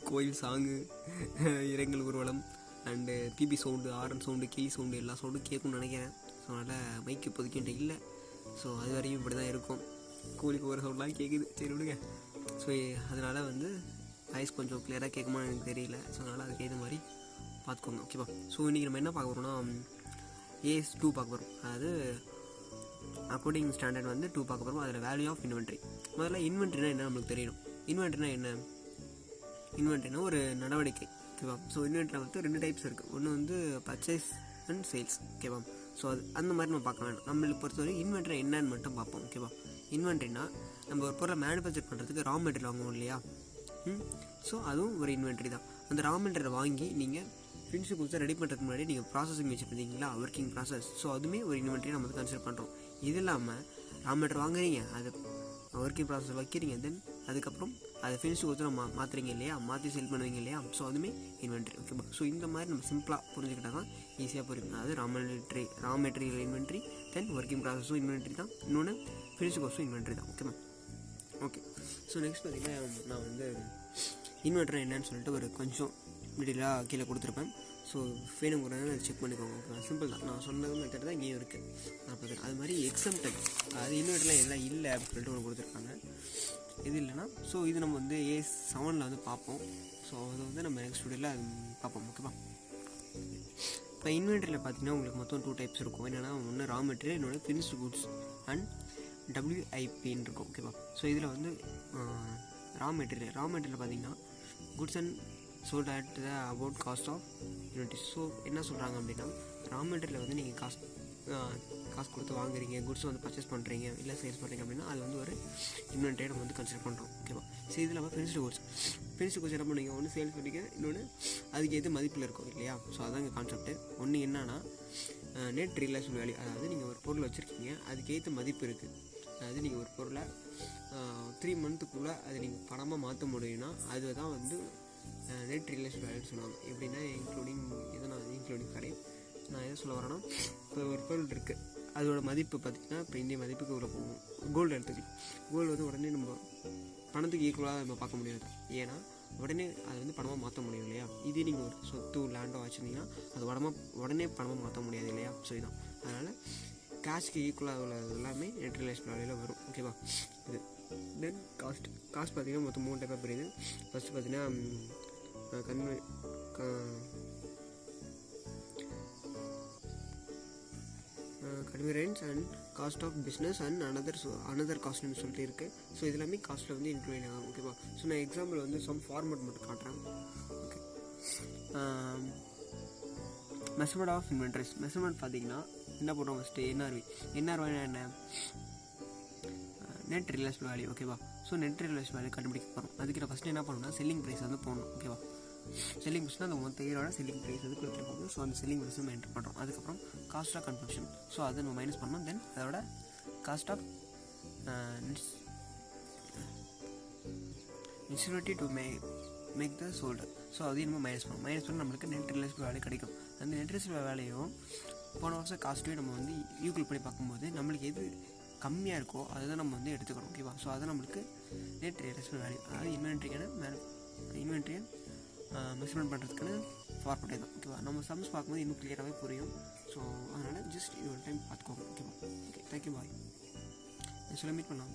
கோயில் சாங்கு, இரங்கல் ஊர்வலம் அண்டு பிபி சவுண்டு, ஆரன் சவுண்டு, கிளி சவுண்டு எல்லா சவுண்டும் கேட்கும்னு நினைக்கிறேன். ஸோ அதனால் மைக்கு இப்போதைக்கிட்ட இல்லை. ஸோ அது வரையும் இப்படி தான் இருக்கும். கோழிக்கு ஒரு சவுண்ட்லாம் கேட்குது, சரி விடுங்க. ஸோ அதனால் வாய்ஸ் கொஞ்சம் கிளியராக கேட்குமான்னு எனக்கு தெரியல. ஸோ அதனால் அதுக்கு ஏற்ற மாதிரி பார்த்துக்கோங்க, ஓகேவா. ஸோ இன்றைக்கி நம்ம என்ன பார்க்க போகிறோம்னா AS2 பார்க்க போகிறோம். அதாவது அக்கௌண்டிங் ஸ்டாண்டர்ட் 2 பார்க்க போகிறோம். அதில் வேல்யூ ஆஃப் இன்வென்ட்ரி. முதல்ல இன்வென்ட்ரினா என்ன நம்மளுக்கு தெரியணும். இன்வென்ட்ரினா என்ன? இன்வென்ட்ரினா ஒரு நடவடிக்கை, ஓகேவா. ஸோ இன்வென்ட்ரியில் 2 டைப்ஸ் இருக்குது. ஒன்று பர்ச்சேஸ் அண்ட் சேல்ஸ், ஓகேவா. ஸோ அது அந்த மாதிரி நம்ம பார்க்க வேணும். நம்மளுக்கு பொறுத்தவரை இன்வென்ட்ரி என்னன்னு மட்டும் பார்ப்போம், ஓகேவா. இன்வென்ட்ரினா நம்ம ஒரு பொருளை மேனுஃபேக்சர் பண்ணுறதுக்கு ரா மெட்டீரியல் வாங்குவோம் இல்லையா. ஸோ அதுவும் ஒரு இன்வென்ட்ரி தான். அந்த ரா மெட்டீரியல் வாங்கி நீங்கள் ஃபினிஷ் கொடுத்து ரெடி பண்ணுறதுக்கு முன்னாடி நீங்கள் ப்ராசஸிங் வச்சுருந்தீங்களா, ஒர்க்கிங் ப்ராசஸ். ஸோ அதுவுமே ஒரு இன்வென்ட்ரி நம்ம கன்சிடர் பண்ணுறோம். இது இல்லாமல் ரா மெட்டீரியல் வாங்குறீங்க, அது ஒர்க்கிங் ப்ராசஸ் வைக்கிறீங்க, தென் அதுக்கப்புறம் அதை ஃபினிஷ் கொடுத்து மாற்றுறீங்க இல்லையா, மாற்றி செல் பண்ணுவீங்க இல்லையா. ஸோ அதுவுமே இன்வென்ட்ரி, ஓகேவா. ஸோ இந்த மாதிரி நம்ம சிம்பிளாக புரிஞ்சுக்கிட்டால் தான் ஈஸியாக புரியும். அதாவது raw material inventory, then working ப்ராசஸும் இன்வென்ட்ரி தான், இன்னொன்று ஃபினிஷ் கோர்ஸும் இன்வென்ட்ரி தான், ஓகேவா. ஓகே. ஸோ நெக்ஸ்ட் பார்த்திங்கன்னா நான் இன்வெர்ட்டர் என்னன்னு சொல்லிட்டு ஒரு கொஞ்சம் டீட்டெயிலாக கீழே கொடுத்துருப்பேன். ஸோ வேணுங்கிறத செக் பண்ணிக்கோங்க, ஓகேவா. சிம்பிள் தான், நான் சொன்னது மெத்தட் தான் இங்கேயும் இருக்குது. நான் பார்த்துருக்கேன். அது மாதிரி எக்ஸம்டட், அது இன்வெர்ட்டர்லாம் எல்லாம் இல்லை அப்படின்னு சொல்லிட்டு ஒன்று கொடுத்துருக்காங்க. இது இல்லைன்னா ஸோ இது நம்ம AS7 பார்ப்போம். ஸோ அது நம்ம நெக்ஸ்ட் வீடியோவில் பார்ப்போம், ஓகேவா. இப்போ இன்வென்ட்ரியில் பார்த்தீங்கன்னா உங்களுக்கு மொத்தம் 2 டைப்ஸ் இருக்கும். என்னென்னா ஒன்று ரா மெட்டீரியல், இன்னொன்று ஃபினிஷ்டு குட்ஸ் அண்ட் WIPன்னு இருக்கும், ஓகேவா. ஸோ இதில் ரா மெட்டீரியல் பார்த்தீங்கன்னா goods and sold at the about cost of unit. So என்ன சொல்கிறாங்க அப்படின்னா ரா மெட்டீரியல் நீங்கள் காசு கொடுத்து வாங்குறீங்க, குட்ஸ் பர்ச்சேஸ் பண்ணுறீங்க இல்லை சேல்ஸ் பண்ணுறீங்க அப்படின்னா அது ஒரு இன்வென்ட்ரியை நம்ம கன்சிடர் பண்ணுறோம், ஓகேவா. ஸோ இதில் நம்ம ஃபினிஷ்டு குட்ஸ் என்ன பண்ணுவீங்க, ஒன்று சேல்ஸ் பண்ணிக்க, இன்னொன்று அதுக்கு எது மதிப்பில் இருக்கும் இல்லையா. ஸோ அதாங்க கான்செப்ட்டு. ஒன்று என்னன்னா நெட் ரியலைஸ்டு வேல்யூ, அதாவது நீங்கள் ஒரு பொருள் வச்சுருக்கீங்க, அதுக்கு ஏற்ற மதிப்பு இருக்குது. அதாவது நீங்கள் ஒரு பொருளை 3 மந்த்துக்குள்ளே அதை நீங்கள் பணமாக மாற்ற முடியும்னா அது தான் நெட் ரியலைஸ்டு வேல்யூன்னு சொல்லுவாங்க. எப்படின்னா இன்க்ளூடிங் நான் எதை சொல்ல வரேன்னா, இப்போ ஒரு பொருள் இருக்குது, அதோட மதிப்பு பார்த்திங்கன்னா இப்போ இந்திய மதிப்புக்கு உள்ள போகும். கோல்டு எடுத்துக்கலாம். கோல்டு உடனே நம்ம பணத்துக்கு ஈக்குவலாக நம்ம பார்க்க முடியாது. ஏன்னா உடனே அதை பணமாக மாற்ற முடியும் இல்லையா. இதே நீங்கள் ஒரு சொத்து லேண்டோ வச்சுருந்தீங்கன்னா அது உடனே பணமாக மாற்ற முடியாது இல்லையா. ஸோ இதுதான், அதனால் கேஷ்க்கு ஈக்குவலாக உள்ளது எல்லாமே நெட் ரியலைஸ்டு வேல்யூவில் வரும், ஓகேவா. இது தென் காஸ்ட் பார்த்திங்கன்னா மொத்தம் 3 டைப்பாக பிரியுது. ஃபஸ்ட்டு பார்த்திங்கன்னா convenience and cost of business and another காஸ்ட்னு சொல்லிட்டு இருக்குது. ஸோ இது எல்லாமே காஸ்ட்டில் இன்க்ளூட் ஆகும், ஓகேவா. ஸோ நான் எக்ஸாம்பிள் சம் ஃபார்மேட் மட்டும் காட்டுறேன், okay. Measurement of inventories. Measurement பார்த்தீங்கன்னா என்ன பண்ணுறோம், ஃபஸ்ட்டு NRV என்ன, நெட் ரியலைஸ்டு வேல்யூ, ஓகேவா. ஸோ நெட் ரியலைஸ்டு வேல்யூ கண்டுபிடிக்க போகிறோம். அதுக்கு நான் ஃபஸ்ட்டு என்ன பண்ணணும்னா செல்லிங் ப்ரைஸ் போடணும், ஓகேவா. செல்லிங் ப்ரைஸ்னால் அந்த மொத்த இயரோட செல்லிங் ப்ரைஸ் கொடுத்துருப்பாங்க. ஸோ அந்த செல்லிங் ப்ரைஸ் நம்ம என்டர் பண்ணுறோம். அதுக்கப்புறம் காஸ்ட் ஆஃப் கன்சம்ஷன், ஸோ அதை நம்ம மைனஸ் பண்ணோம். தென் அதோட cost of insecurity to make the sold, so அதையும் நம்ம மைனஸ் பண்ணி நம்மளுக்கு நெட் ரியலைஸ்டு வேல்யூ கிடைக்கும். அந்த நெட் ரியலைஸ்டு வேல்யூயும் போன வருஷம் காஸ்ட்டையும் நம்ம ஈக்குவல் பண்ணி பார்க்கும்போது நம்மளுக்கு எது கம்மியாக இருக்கோ அதை தான் நம்ம எடுத்துக்கணும், ஓகேவா. ஸோ அதை நம்மளுக்கு நெட் ரியலைஸ்டு வேல்யூ, அதாவது இன்வென்ட்ரியை மெஷர்மெண்ட் பண்ணுறதுக்கான ஃபார்மேட்டே தான், ஓகேவா. நம்ம சம்ஸ் பார்க்கும்போது இன்னும் கிளியராகவே புரியும். ஸோ அதனால் ஜஸ்ட் இது ஒரு டைம் பார்த்துக்கோங்க, ஓகேவா. ஓகே, தேங்க்யூ, பாய். நெக்ஸ்ட் மீட் பண்ணலாம்.